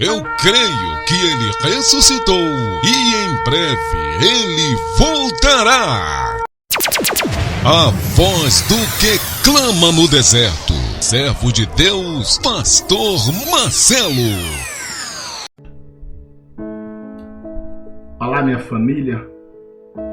Eu creio que ele ressuscitou e em breve ele voltará. A voz do que clama no deserto. Servo de Deus, Pastor Marcelo. Olá, minha família.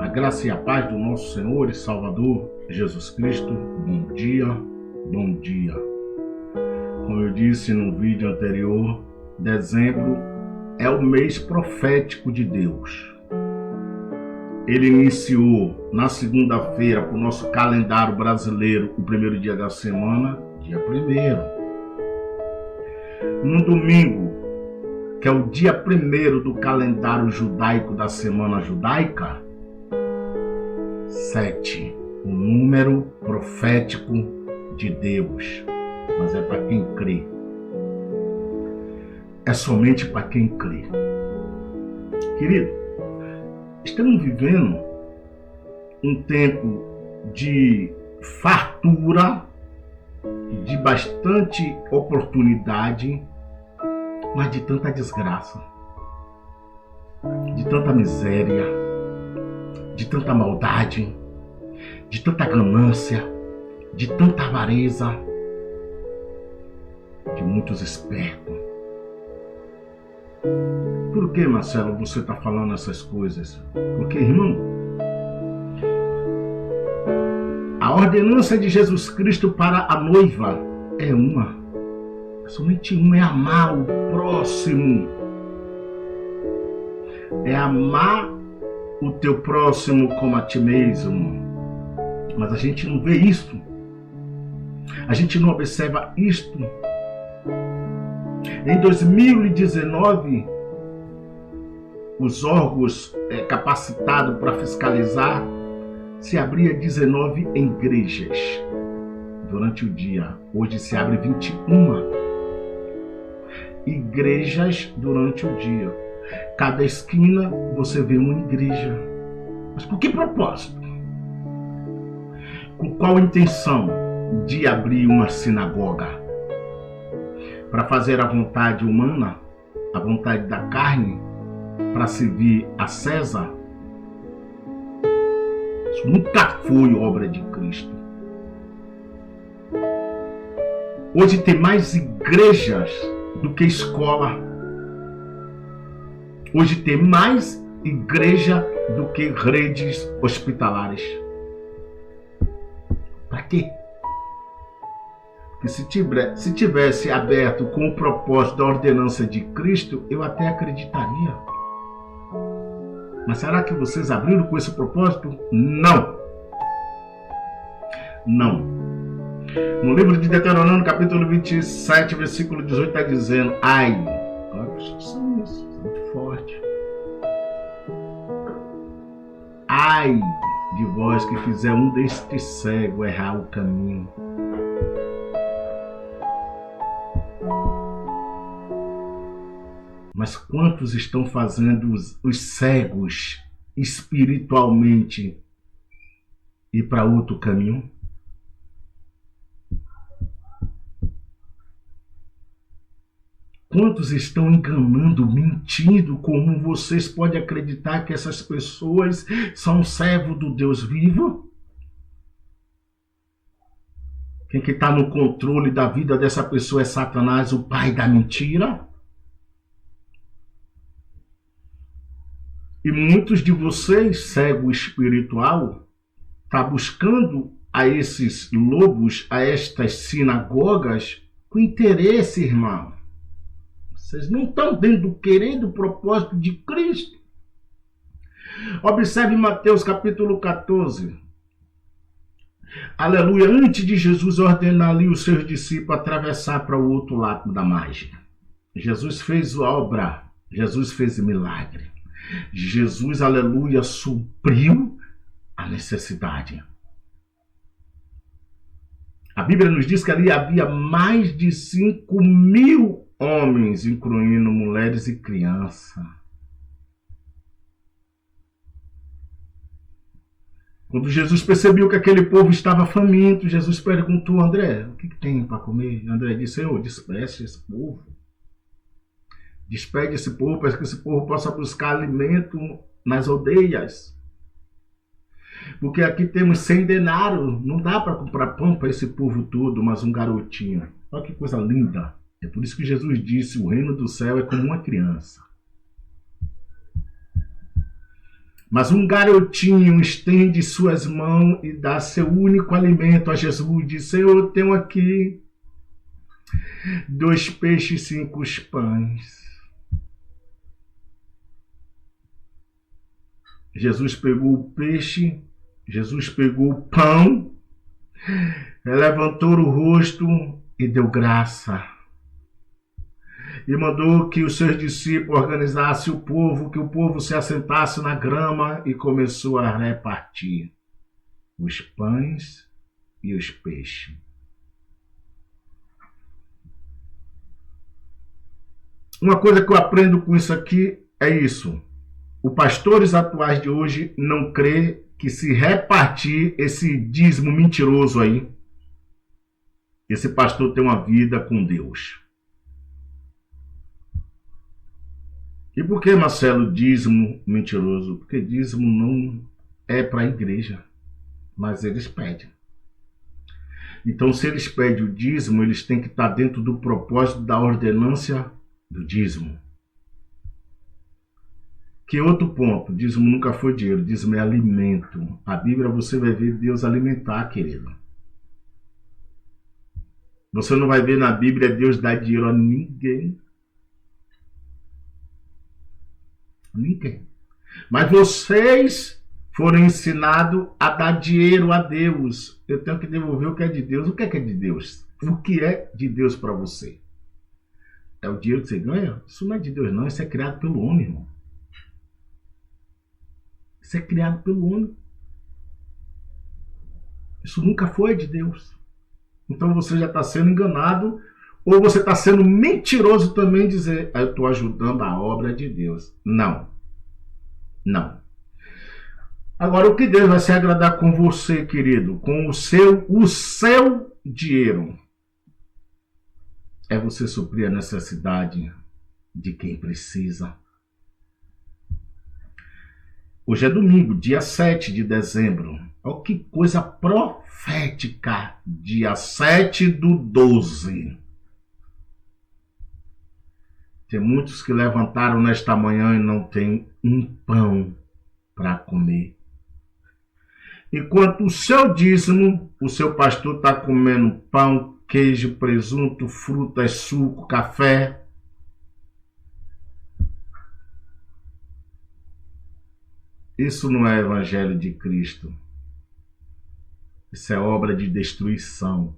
A graça e a paz do nosso Senhor e Salvador Jesus Cristo. Bom dia, bom dia. Como eu disse no vídeo anterior, dezembro é o mês profético de Deus. Ele iniciou na segunda-feira para o nosso calendário brasileiro, o primeiro dia da semana, dia 1º. No domingo, que é o dia 1º do calendário judaico da semana judaica, 7, o número profético de Deus. Mas é para quem crê. É somente para quem crê. Querido, estamos vivendo um tempo de fartura, de bastante oportunidade, mas de tanta desgraça, de tanta miséria, de tanta maldade, de tanta ganância, de tanta avareza, de muitos espertos. Por que, Marcelo, você está falando essas coisas? Porque, irmão, a ordenança de Jesus Cristo para a noiva é uma. É somente uma, é amar o próximo. É amar o teu próximo como a ti mesmo. Mas a gente não vê isso. A gente não observa isto. Em 2019, os órgãos capacitados para fiscalizar se abria 19 igrejas durante o dia. Hoje se abre 21 igrejas durante o dia. Cada esquina você vê uma igreja. Mas por que propósito? Com qual intenção de abrir uma sinagoga? Para fazer a vontade humana, a vontade da carne, para servir a César? Isso nunca foi obra de Cristo. Hoje tem mais igrejas do que escola. Hoje tem mais igreja do que redes hospitalares. Para quê? Porque se tivesse aberto com o propósito da ordenança de Cristo, eu até acreditaria. Mas será que vocês abriram com esse propósito? Não. Não. No livro de Deuteronômio, capítulo 27, versículo 18, está dizendo: ai, olha prestação isso, muito forte. Ai de vós que fizer um deste cego errar o caminho. Mas quantos estão fazendo os cegos espiritualmente ir para outro caminho? Quantos estão enganando, mentindo? Como vocês podem acreditar que essas pessoas são servos do Deus vivo? Quem que está no controle da vida dessa pessoa é Satanás, o pai da mentira? E muitos de vocês, cego espiritual, tá buscando a esses lobos, a estas sinagogas, com interesse, irmão. Vocês não estão dentro do querer do propósito de Cristo. Observe Mateus capítulo 14. Aleluia. Antes de Jesus ordenar ali os seus discípulos atravessar para o outro lado da margem. Jesus fez obra. Jesus fez milagre. Jesus, aleluia, supriu a necessidade. A Bíblia nos diz que ali havia mais de 5.000 homens, incluindo mulheres e crianças. Quando Jesus percebeu que aquele povo estava faminto, Jesus perguntou a André: o que tem para comer? André disse: Senhor, despreze esse povo. Despede esse povo para que esse povo possa buscar alimento nas aldeias. Porque aqui temos 100 denários. Não dá para comprar pão para esse povo todo, mas um garotinho. Olha que coisa linda. É por isso que Jesus disse, o reino do céu é como uma criança. Mas um garotinho estende suas mãos e dá seu único alimento a Jesus. Diz, Senhor, eu tenho aqui 2 peixes e 5 pães. Jesus pegou o peixe, Jesus pegou o pão, levantou o rosto e deu graça. E mandou que os seus discípulos organizassem o povo, que o povo se assentasse na grama e começou a repartir os pães e os peixes. Uma coisa que eu aprendo com isso aqui é isso. Os pastores atuais de hoje não crê que se repartir esse dízimo mentiroso aí, esse pastor tem uma vida com Deus. E por que, Marcelo, dízimo mentiroso? Porque dízimo não é para a igreja, mas eles pedem. Então, se eles pedem o dízimo, eles têm que estar dentro do propósito da ordenância do dízimo. Que outro ponto? Dízimo nunca foi dinheiro, dízimo é alimento. A Bíblia você vai ver Deus alimentar, querido. Você não vai ver na Bíblia Deus dar dinheiro a ninguém. Ninguém. Mas vocês foram ensinados a dar dinheiro a Deus. Eu tenho que devolver o que é de Deus. O que é de Deus? O que é de Deus para você? É o dinheiro que você ganha? Isso não é de Deus, não. Isso é criado pelo homem, irmão. Isso é criado pelo homem. Isso nunca foi de Deus. Então você já está sendo enganado, ou você está sendo mentiroso também, dizer, eu estou ajudando a obra de Deus. Não. Não. Agora, o que Deus vai se agradar com você, querido? Com o seu dinheiro. É você suprir a necessidade de quem precisa. Hoje é domingo, dia 7 de dezembro. Olha que coisa profética. Dia 7/12. Tem muitos que levantaram nesta manhã e não tem um pão para comer. Enquanto o seu dízimo, o seu pastor está comendo pão, queijo, presunto, frutas, suco, café. Isso não é evangelho de Cristo. Isso é obra de destruição.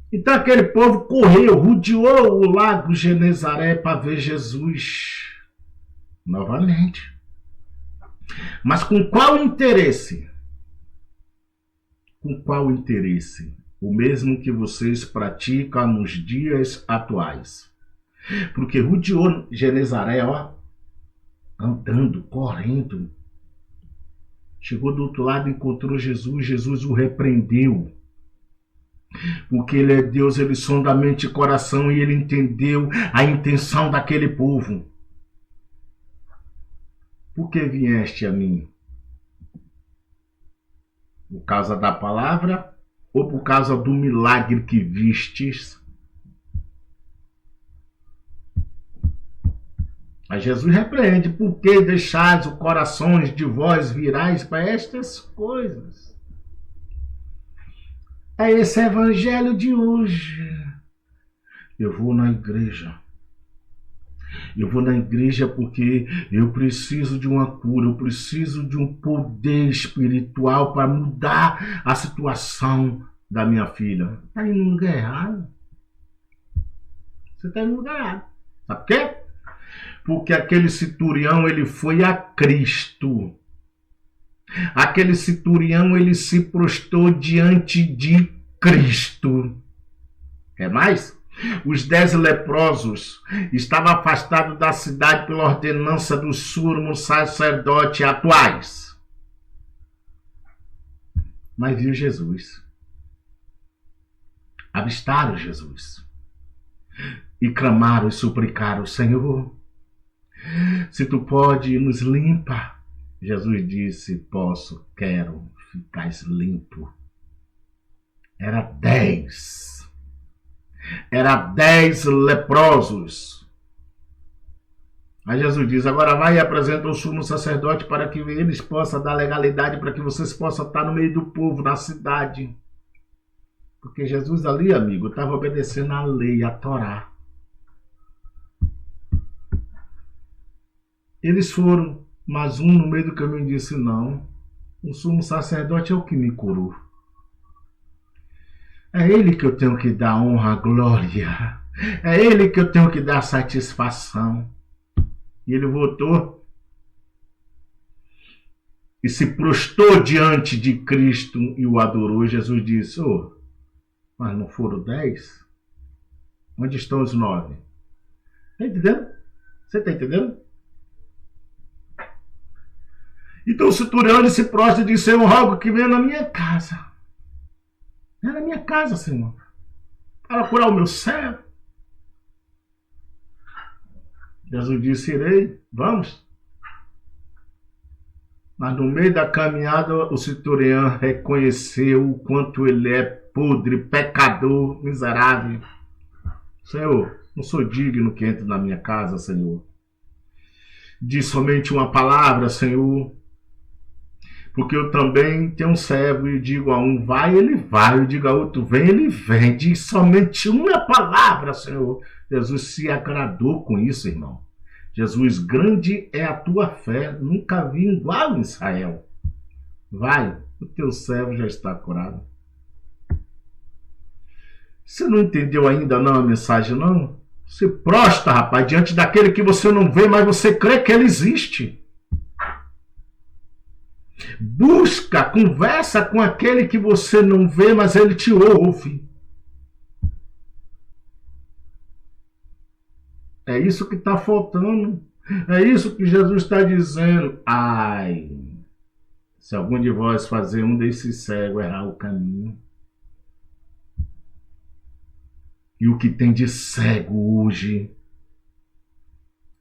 Então aquele povo correu, rodeou o lago Genezaré para ver Jesus novamente. Mas com qual interesse? Com qual interesse? O mesmo que vocês praticam nos dias atuais. Porque rodeou Genezaré, ó, andando, correndo. Chegou do outro lado, encontrou Jesus, Jesus o repreendeu. Porque ele é Deus, ele sonda a mente e coração e ele entendeu a intenção daquele povo. Por que vieste a mim? Por causa da palavra ou por causa do milagre que vistes? Mas Jesus repreende, por que deixais os corações de vós virais para estas coisas? É esse evangelho de hoje. Eu vou na igreja. Eu vou na igreja porque eu preciso de uma cura, eu preciso de um poder espiritual para mudar a situação da minha filha. Está indo no lugar errado. Você está indo no lugar errado. Sabe por quê? Porque aquele centurião, ele foi a Cristo. Aquele centurião, ele se prostrou diante de Cristo. Quer mais? Os 10 leprosos estavam afastados da cidade pela ordenança dos sumos sacerdotes atuais. Mas viu Jesus. Avistaram Jesus. e clamaram e suplicaram: Senhor, se tu pode, nos limpa. Jesus disse: posso, quero, ficais limpo. Era 10 leprosos. Aí Jesus diz: agora vai e apresenta o sumo sacerdote para que eles possam dar legalidade, para que vocês possam estar no meio do povo, na cidade. Porque Jesus ali, amigo, estava obedecendo a lei, a Torá. Eles foram, mas um no meio do caminho disse: não, o sumo sacerdote é o que me curou. É ele que eu tenho que dar honra, glória. É ele que eu tenho que dar satisfação. E ele voltou e se prostrou diante de Cristo e o adorou. Jesus disse: mas não foram 10? Onde estão os 9? Está entendendo? Você está entendendo? Então o centurião se prostra e diz: Senhor, rogo que venha na minha casa. É na minha casa, Senhor, para curar o meu servo. Jesus disse: irei, vamos. Mas no meio da caminhada, o centurião reconheceu o quanto ele é podre, pecador, miserável. Senhor, não sou digno que entre na minha casa, Senhor. Diz somente uma palavra, Senhor, porque eu também tenho um servo e digo a um: vai, ele vai. Eu digo a outro: vem, ele vem. Diz somente uma palavra, Senhor. Jesus se agradou com isso, irmão. Jesus, grande é a tua fé. Nunca vi igual em Israel. Vai, o teu servo já está curado. Você não entendeu ainda não a mensagem, não? Se prostra, rapaz, diante daquele que você não vê, mas você crê que ele existe. Busca, conversa com aquele que você não vê, mas ele te ouve. É isso que está faltando. É isso que Jesus está dizendo. Ai, se algum de vós fazer um desses cegos errar o caminho. E o que tem de cego hoje,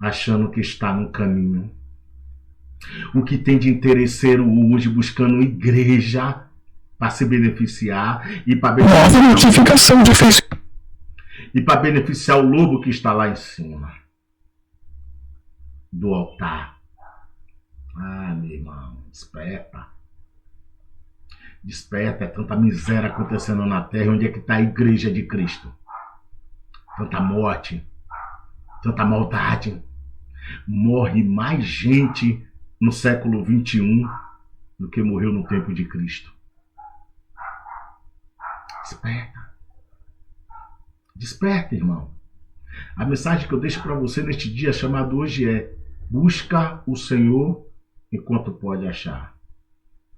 achando que está no caminho. O que tem de interesseiro hoje, buscando igreja para se beneficiar e para beneficiar notificação de Facebook. E para beneficiar o lobo que está lá em cima do altar. Ah, meu irmão, desperta. Desperta, é tanta miséria acontecendo na terra. Onde é que está a igreja de Cristo? Tanta morte, tanta maldade. Morre mais gente no século 21 do que morreu no tempo de Cristo. Desperta. Desperta, irmão. A mensagem que eu deixo para você neste dia chamado hoje é: busca o Senhor enquanto pode achar.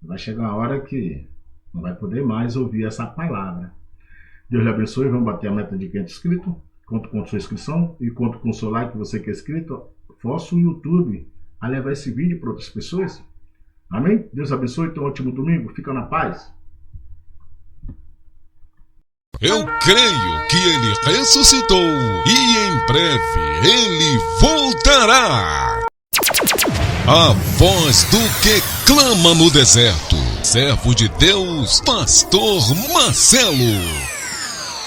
Vai chegar uma hora que não vai poder mais ouvir essa palavra. Deus lhe abençoe. Vamos bater a meta de 500 inscritos. Conto com sua inscrição e conto com o seu like, você que é inscrito. Força o YouTube a levar esse vídeo para outras pessoas. Amém? Deus abençoe. Tenha um ótimo domingo. Fica na paz. Eu creio que ele ressuscitou e em breve ele voltará. A voz do que clama no deserto. Servo de Deus, Pastor Marcelo.